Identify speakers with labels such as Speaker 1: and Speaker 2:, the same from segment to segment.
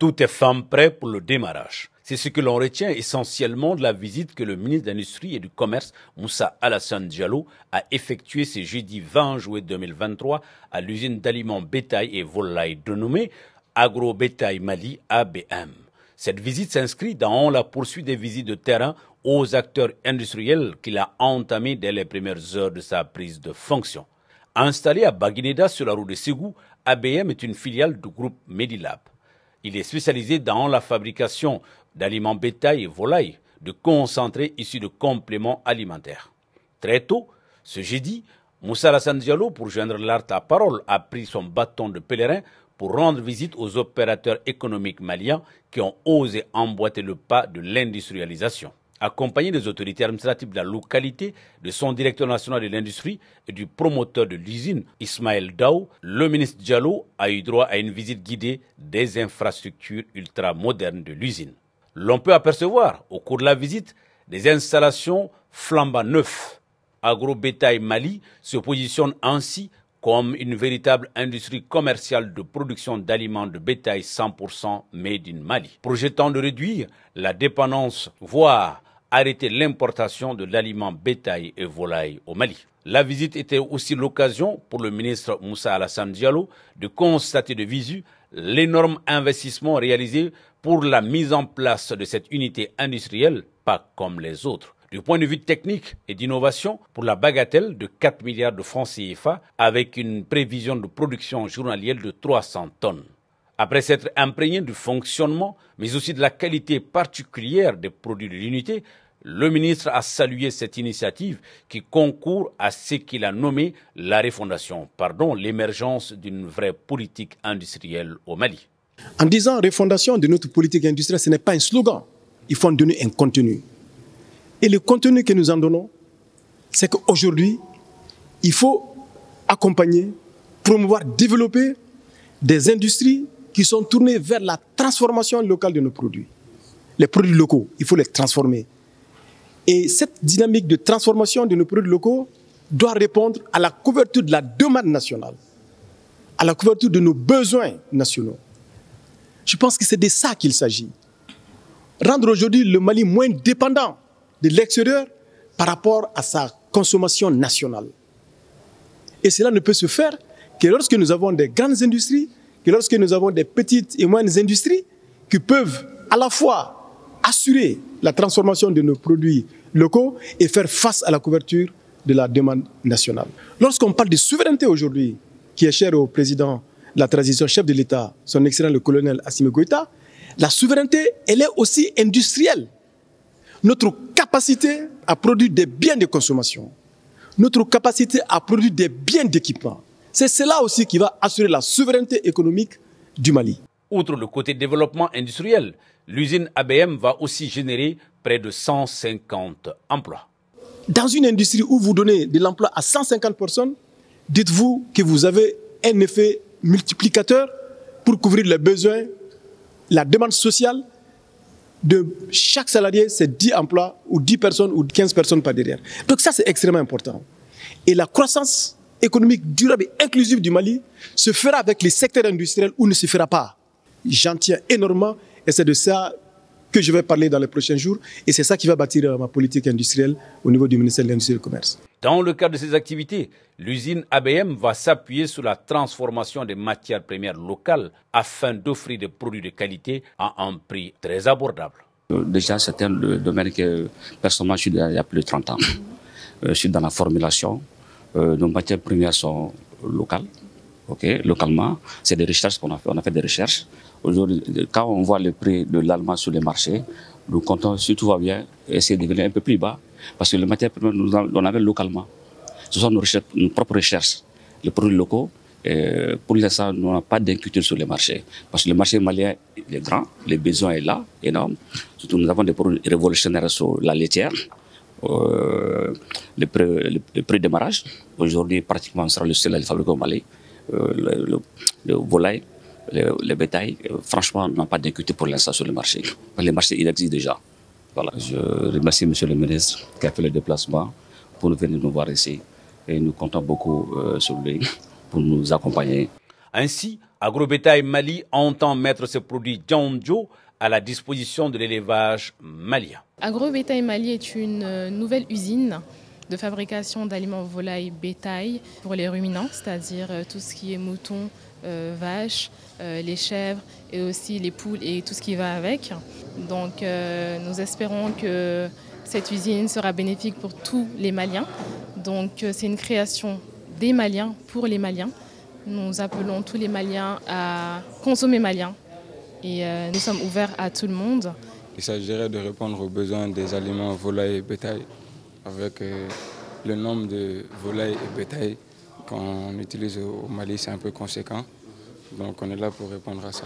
Speaker 1: Tout est fin prêt pour le démarrage. C'est ce que l'on retient essentiellement de la visite que le ministre de l'Industrie et du Commerce, Moussa Alassane Diallo, a effectuée ce jeudi 20 juillet 2023 à l'usine d'aliments bétail et volailles dénommée Agro-Bétail Mali ABM. Cette visite s'inscrit dans la poursuite des visites de terrain aux acteurs industriels qu'il a entamées dès les premières heures de sa prise de fonction. Installé à Baguineda sur la route de Ségou, ABM est une filiale du groupe Medilab. Il est spécialisé dans la fabrication d'aliments bétail et volailles, de concentrés issus de compléments alimentaires. Très tôt, ce jeudi, Moussa Alassane Diallo, pour joindre l'art à parole, a pris son bâton de pèlerin pour rendre visite aux opérateurs économiques maliens qui ont osé emboîter le pas de l'industrialisation. Accompagné des autorités administratives de la localité, de son directeur national de l'industrie et du promoteur de l'usine, Ismaël Daou, le ministre Diallo a eu droit à une visite guidée des infrastructures ultramodernes de l'usine. L'on peut apercevoir au cours de la visite des installations flambant neuves. Agro-Bétail Mali se positionne ainsi comme une véritable industrie commerciale de production d'aliments de bétail 100% made in Mali, projetant de réduire la dépendance, voire arrêter l'importation de l'aliments bétail et volaille au Mali. La visite était aussi l'occasion pour le ministre Moussa Alassane Diallo de constater de visu l'énorme investissement réalisé pour la mise en place de cette unité industrielle, pas comme les autres. Du point de vue technique et d'innovation, pour la bagatelle de 4 milliards de francs CFA, avec une prévision de production journalière de 300 tonnes. Après s'être imprégné du fonctionnement, mais aussi de la qualité particulière des produits de l'unité, le ministre a salué cette initiative qui concourt à ce qu'il a nommé l'émergence d'une vraie politique industrielle au Mali.
Speaker 2: En disant refondation de notre politique industrielle, ce n'est pas un slogan. Il faut en donner un contenu. Et le contenu que nous en donnons, c'est qu'aujourd'hui, il faut accompagner, promouvoir, développer des industries qui sont tournées vers la transformation locale de nos produits. Les produits locaux, il faut les transformer. Et cette dynamique de transformation de nos produits locaux doit répondre à la couverture de la demande nationale, à la couverture de nos besoins nationaux. Je pense que c'est de ça qu'il s'agit. Rendre aujourd'hui le Mali moins dépendant de l'extérieur par rapport à sa consommation nationale. Et cela ne peut se faire que lorsque nous avons des grandes industries, que lorsque nous avons des petites et moyennes industries qui peuvent à la fois assurer la transformation de nos produits locaux et faire face à la couverture de la demande nationale. Lorsqu'on parle de souveraineté aujourd'hui, qui est chère au président de la transition, chef de l'État, son excellent le colonel Assimi Goïta, la souveraineté, elle est aussi industrielle. Notre capacité à produire des biens de consommation, notre capacité à produire des biens d'équipement, c'est cela aussi qui va assurer la souveraineté économique du Mali.
Speaker 1: Outre le côté développement industriel, l'usine ABM va aussi générer près de 150 emplois.
Speaker 2: Dans une industrie où vous donnez de l'emploi à 150 personnes, dites-vous que vous avez un effet multiplicateur pour couvrir les besoins, la demande sociale de chaque salarié, c'est 10 emplois ou 10 personnes ou 15 personnes par derrière. Donc ça, c'est extrêmement important. Et la croissance économique durable et inclusive du Mali se fera avec les secteurs industriels ou ne se fera pas. J'en tiens énormément et c'est de ça que je vais parler dans les prochains jours et c'est ça qui va bâtir ma politique industrielle au niveau du ministère de l'Industrie et du Commerce.
Speaker 1: Dans le cadre de ces activités, l'usine ABM va s'appuyer sur la transformation des matières premières locales afin d'offrir des produits de qualité à un prix très abordable.
Speaker 3: Déjà, c'est un domaine que personnellement je suis il y a plus de 30 ans. Je suis dans la formulation. Nos matières premières sont locales. Localement, c'est des recherches qu'on a fait. On a fait des recherches. Aujourd'hui, quand on voit le prix de l'allemand sur les marchés, nous comptons, si tout va bien, essayer de venir un peu plus bas. Parce que les matières premières, nous en avons localement. Ce sont nos propres recherches. Les produits locaux, pour l'instant, nous n'avons pas d'inquiétude sur les marchés. Parce que le marché malien est grand, les besoins sont là, énormes. Surtout, nous avons des produits révolutionnaires sur la laitière. Le prix de démarrage, aujourd'hui, pratiquement, on sera le seul à le fabriquer au Mali. Le volaille, le bétail, franchement, on n'a pas d'inquiétude pour l'instant sur le marché. Les marchés, il existe déjà. Voilà. Je remercie M. le ministre qui a fait le déplacement pour venir nous voir ici. Et nous comptons beaucoup sur lui pour nous accompagner.
Speaker 1: Ainsi, Agrobétail Mali entend mettre ses produits Djandjo à la disposition de l'élevage malien.
Speaker 4: Agrobétail Mali est une nouvelle usine de fabrication d'aliments volailles bétail pour les ruminants, c'est-à-dire tout ce qui est moutons, vaches, les chèvres et aussi les poules et tout ce qui va avec. Donc nous espérons que cette usine sera bénéfique pour tous les Maliens. Donc c'est une création des Maliens pour les Maliens. Nous appelons tous les Maliens à consommer malien et nous sommes ouverts à tout le monde.
Speaker 5: Il s'agirait de répondre aux besoins des aliments volailles et bétail avec le nombre de volailles et bétail qu'on utilise au Mali, c'est un peu conséquent. Donc on est là pour répondre à ça.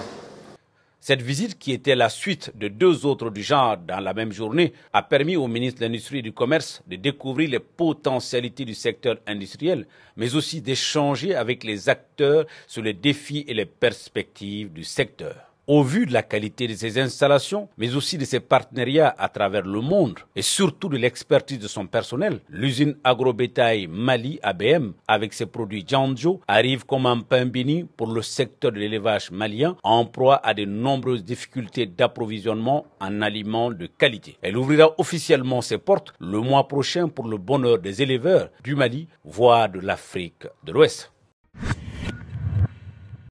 Speaker 1: Cette visite, qui était la suite de 2 autres du genre dans la même journée, a permis au ministre de l'Industrie et du Commerce de découvrir les potentialités du secteur industriel, mais aussi d'échanger avec les acteurs sur les défis et les perspectives du secteur. Au vu de la qualité de ses installations, mais aussi de ses partenariats à travers le monde et surtout de l'expertise de son personnel, l'usine Agrobétail Mali ABM, avec ses produits Djandjo, arrive comme un pain béni pour le secteur de l'élevage malien, en proie à de nombreuses difficultés d'approvisionnement en aliments de qualité. Elle ouvrira officiellement ses portes le mois prochain pour le bonheur des éleveurs du Mali, voire de l'Afrique de l'Ouest.